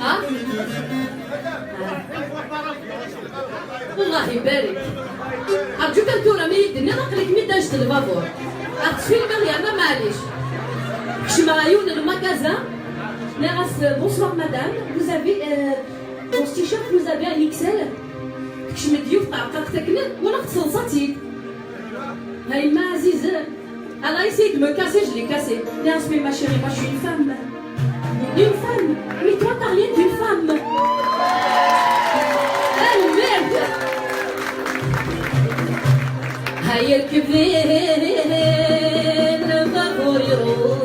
ها؟ الله يبارك. أرجوك أن تورا ميدني نقلك ميدا جد البابور. أتفيل مريم معليش. Chimarayoun le magasin. Bonsoir madame, vous avez dans ce t-shirt vous avez un XL. Je me dis ولا خصصتي هاي ما عزيز. Elle a essayé de me casser, je l'ai cassé. Mais ma chérie, moi je suis une femme. Une femme? Mais toi t'as rien d'une femme. Ah merde. هاي الكبير الغفور يروح.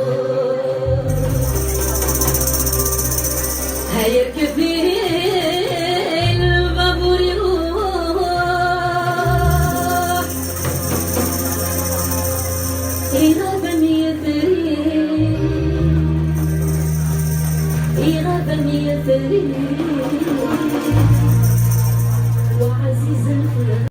هاي الكبير الغفور يروح. يغابني يثري. يغابني يثري.